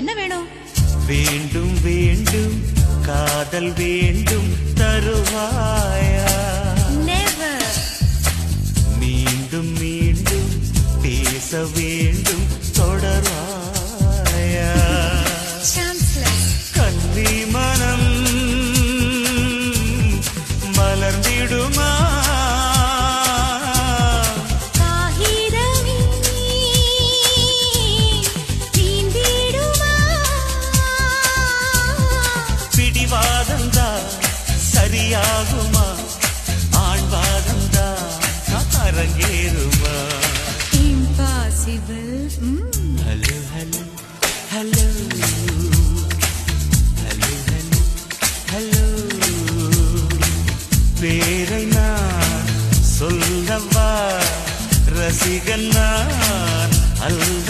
என்ன வேணும்? வேண்டும் வேண்டும் காதல் வேண்டும் தருவாயா? Never. மீண்டும் மீண்டும் பேச வேண்டும் தொடர்வாயா? Chanceless. கன்னி மனம் மலர்ந்திடுமா? காகிதமே தீண்டிடுமா? பிடிவாதந்தா சரியாகுமா? ஆண்வாதந்தா அரங்கேறுமா? Impossible. Hello hello hello hello hello பேரை நான் சொல்லவா? ரசிகன் நான் அல்ல